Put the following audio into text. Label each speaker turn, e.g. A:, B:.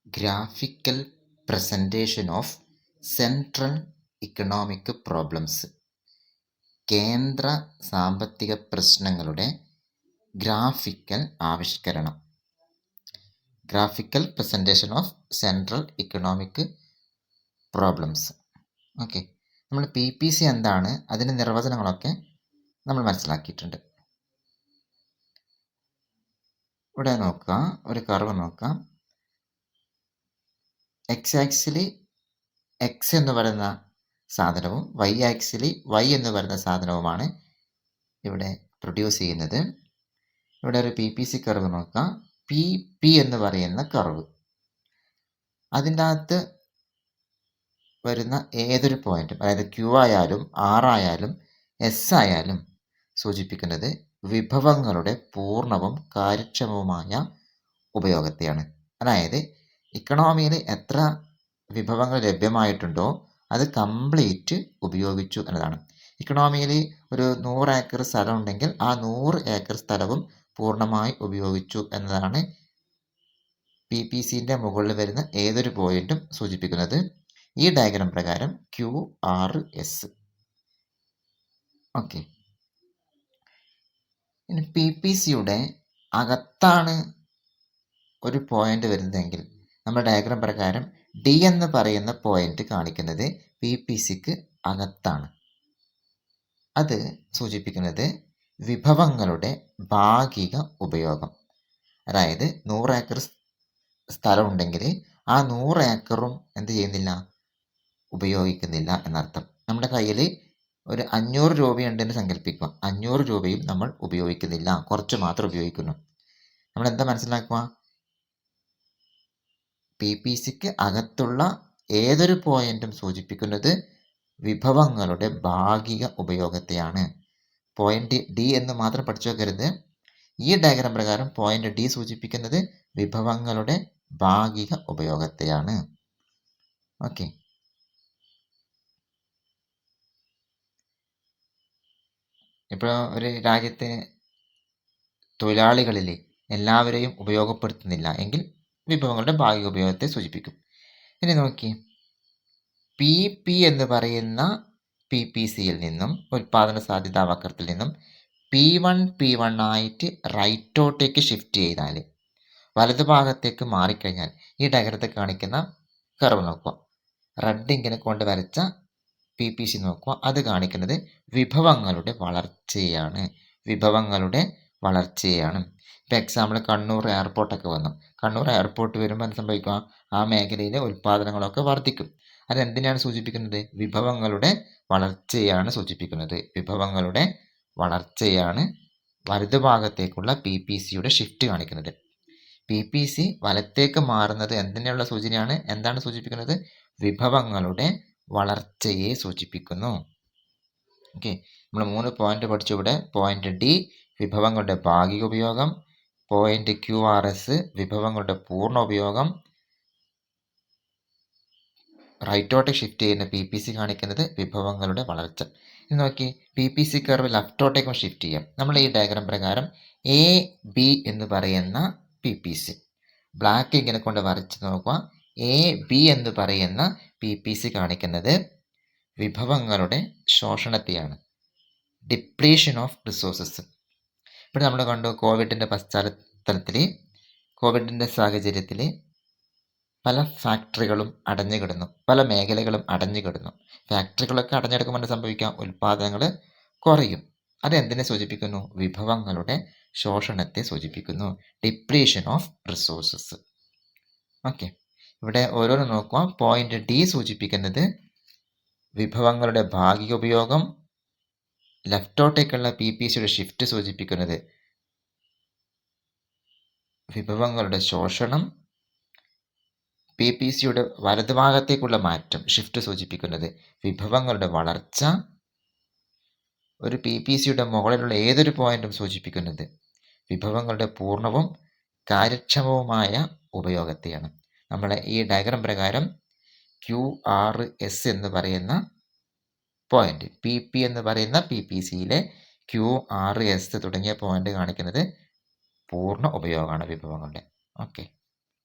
A: Graphical presentation of central economic problems. കേന്ദ്ര സാമ്പത്തിക പ്രശ്നങ്ങളുടെ ഗ്രാഫിക്കൽ ആവിഷ്കരണം. Graphical presentation of central economic problems. Okay, നമ്മൾ PPC എന്താണ്, അതിൻ്റെ നിർവചനങ്ങളൊക്കെ നമ്മൾ മനസ്സിലാക്കിയിട്ടുണ്ട്. ഇവിടെ നോക്കുക, ഒരു കർവ് നോക്കാം. എക്സ് ആക്സിൽ എക്സ് എന്ന് പറയുന്ന സാധനവും വൈ ആക്സിൽ വൈ എന്ന് പറയുന്ന സാധനവുമാണ് ഇവിടെ പ്രൊഡ്യൂസ് ചെയ്യുന്നത്. ഇവിടെ ഒരു PPC കർവ് നോക്കാം. പി എന്ന് പറയുന്ന കർവ്, അതിൻ്റെ അകത്ത് വരുന്ന ഏതൊരു പോയിന്റും, അതായത് Q ആയാലും R ആയാലും S ആയാലും സൂചിപ്പിക്കുന്നത് വിഭവങ്ങളുടെ പൂർണ്ണവും കാര്യക്ഷമവുമായ ഉപയോഗത്തെയാണ്. അതായത് ഇക്കണോമിയിൽ എത്ര വിഭവങ്ങൾ ലഭ്യമായിട്ടുണ്ടോ അത് കംപ്ലീറ്റ് ഉപയോഗിച്ചു എന്നതാണ്. ഇക്കണോമിയിൽ ഒരു 100 ഏക്കർ സ്ഥലം ഉണ്ടെങ്കിൽ ആ 100 ഏക്കർ സ്ഥലവും പൂർണ്ണമായി ഉപയോഗിച്ചു എന്നതാണ് PPCൻ്റെ മുകളിൽ വരുന്ന ഏതൊരു പോയിന്റും സൂചിപ്പിക്കുന്നത്. ഈ ഡയഗ്രാം പ്രകാരം QRS. ഓക്കെ, ഇനി PPCയുടെ അകത്താണ് ഒരു പോയിന്റ് വരുന്നതെങ്കിൽ നമ്മുടെ ഡയഗ്രാം പ്രകാരം D എന്ന് പറയുന്ന പോയിന്റ് കാണിക്കുന്നത് PPCക്ക് അകത്താണ്. അത് സൂചിപ്പിക്കുന്നത് വിഭവങ്ങളുടെ ഭാഗിക ഉപയോഗം. അതായത് 100 ഏക്കർ സ്ഥലം ഉണ്ടെങ്കിൽ ആ 100 ഏക്കറും എന്ത് ചെയ്യുന്നില്ല, ഉപയോഗിക്കുന്നില്ല എന്നർത്ഥം. നമ്മുടെ കയ്യിൽ ഒരു 500 രൂപയുണ്ടെന്ന് സങ്കല്പിക്കുക. 500 രൂപയും നമ്മൾ ഉപയോഗിക്കുന്നില്ല, കുറച്ച് മാത്രം ഉപയോഗിക്കുന്നു. നമ്മൾ എന്താ മനസ്സിലാക്കുക? PPCക്ക് അകത്തുള്ള ഏതൊരു പോയിന്റും സൂചിപ്പിക്കുന്നത് വിഭവങ്ങളുടെ ഭാഗിക ഉപയോഗത്തെയാണ്. പോയിന്റ് D എന്ന് മാത്രം പഠിച്ചു വെക്കരുത്. ഈ ഡയഗ്രാം പ്രകാരം പോയിന്റ് D സൂചിപ്പിക്കുന്നത് വിഭവങ്ങളുടെ ഭാഗിക ഉപയോഗത്തെയാണ്. ഓക്കെ, ഇപ്പോൾ ഒരു രാജ്യത്തെ തൊഴിലാളികളിൽ എല്ലാവരെയും ഉപയോഗപ്പെടുത്തുന്നില്ല എങ്കിൽ വിഭവങ്ങളുടെ ഭാഗിക ഉപയോഗത്തെ സൂചിപ്പിക്കും. ഇനി നോക്കി, PP എന്ന് പറയുന്ന PPCയിൽ നിന്നും ഉൽപാദന സാധ്യതാ വക്രത്തിൽ നിന്നും P1 ആയിട്ട് റൈറ്റോട്ടേക്ക് ഷിഫ്റ്റ് ചെയ്താൽ, വലതുഭാഗത്തേക്ക് മാറിക്കഴിഞ്ഞാൽ ഈ ഡയഗ്രത്തിൽ കാണിക്കുന്ന കർവ് നോക്കുക. റെഡ് ഇങ്ങനെ കൊണ്ട് വരച്ച PPC നോക്കുക. അത് കാണിക്കുന്നത് വിഭവങ്ങളുടെ വളർച്ചയാണ്. വിഭവങ്ങളുടെ വളർച്ചയാണ്. ഇപ്പോൾ എക്സാമ്പിൾ കണ്ണൂർ എയർപോർട്ടൊക്കെ വന്നു. കണ്ണൂർ എയർപോർട്ട് വരുമ്പോൾ എന്ത് സംഭവിക്കുക? ആ മേഖലയിലെ ഉൽപ്പാദനങ്ങളൊക്കെ വർദ്ധിക്കും. അതെന്തിനാണ് സൂചിപ്പിക്കുന്നത്? വിഭവങ്ങളുടെ വളർച്ചയാണ് സൂചിപ്പിക്കുന്നത്. വിഭവങ്ങളുടെ വളർച്ചയാണ് വലതുഭാഗത്തേക്കുള്ള PPCയുടെ ഷിഫ്റ്റ് കാണിക്കുന്നത്. PPC വലത്തേക്ക് മാറുന്നത് എന്തിനുള്ള സൂചനയാണ്? എന്താണ് സൂചിപ്പിക്കുന്നത്? വിഭവങ്ങളുടെ വളർച്ചയെ സൂചിപ്പിക്കുന്നു. ഓക്കെ, നമ്മൾ 3 പോയിന്റ് പഠിച്ചു. ഇവിടെ പോയിന്റ് D വിഭവങ്ങളുടെ ഭാഗിക ഉപയോഗം, പോയിന്റ് QRS വിഭവങ്ങളുടെ പൂർണ്ണ ഉപയോഗം, റൈറ്റോട്ട് ഷിഫ്റ്റ് ചെയ്യുന്ന PPC കാണിക്കുന്നത് വിഭവങ്ങളുടെ വളർച്ച. ഇത് നോക്കി, PPC കർവ് ലെഫ്റ്റോട്ടേക്കും ഷിഫ്റ്റ് ചെയ്യാം. നമ്മൾ ഈ ഡയഗ്രാം പ്രകാരം AB എന്ന് പറയുന്ന PPC ബ്ലാക്ക് ഇങ്ങനെ കൊണ്ട് വരച്ച് നോക്കുക. AB എന്ന് പറയുന്ന PPC കാണിക്കുന്നത് വിഭവങ്ങളുടെ ശോഷണത്തെയാണ്, ഡിപ്ലീഷൻ ഓഫ് റിസോഴ്സസ്. ഇവിടെ നമ്മൾ കണ്ടു, കോവിഡിൻ്റെ പശ്ചാത്തലത്തിൽ, കോവിഡിൻ്റെ സാഹചര്യത്തിൽ പല ഫാക്ടറികളും അടഞ്ഞു കിടന്നു, പല മേഖലകളും അടഞ്ഞു കിടന്നു. ഫാക്ടറികളൊക്കെ അടഞ്ഞെടുക്കുമ്പോൾ സംഭവിക്കാം, ഉൽപ്പാദനങ്ങൾ കുറയും. അതെന്തിനെ സൂചിപ്പിക്കുന്നു? വിഭവങ്ങളുടെ ശോഷണത്തെ സൂചിപ്പിക്കുന്നു, ഡിപ്ലീഷൻ ഓഫ് റിസോഴ്സസ്. ഓക്കെ, ഇവിടെ ഓരോന്ന് നോക്കുക. പോയിന്റ് D സൂചിപ്പിക്കുന്നത് വിഭവങ്ങളുടെ ഭാഗിക ഉപയോഗം, ലെഫ്റ്റോട്ടേക്കുള്ള PPCയുടെ ഷിഫ്റ്റ് സൂചിപ്പിക്കുന്നത് വിഭവങ്ങളുടെ ശോഷണം, PPCയുടെ വലതുഭാഗത്തേക്കുള്ള മാറ്റം ഷിഫ്റ്റ് സൂചിപ്പിക്കുന്നത് വിഭവങ്ങളുടെ വളർച്ച, ഒരു PPCയുടെ മുകളിലുള്ള ഏതൊരു പോയിന്റും സൂചിപ്പിക്കുന്നത് വിഭവങ്ങളുടെ പൂർണ്ണവും കാര്യക്ഷമവുമായ ഉപയോഗത്തെയാണ്. നമ്മളെ ഈ ഡയഗ്രാം പ്രകാരം QRS എന്ന് പറയുന്ന പോയിന്റ്, PP എന്ന് പറയുന്ന PPCയിലെ QRS തുടങ്ങിയ പോയിന്റ് കാണിക്കുന്നത് പൂർണ്ണ ഉപയോഗമാണ് വിഭവങ്ങളുടെ. ഓക്കെ.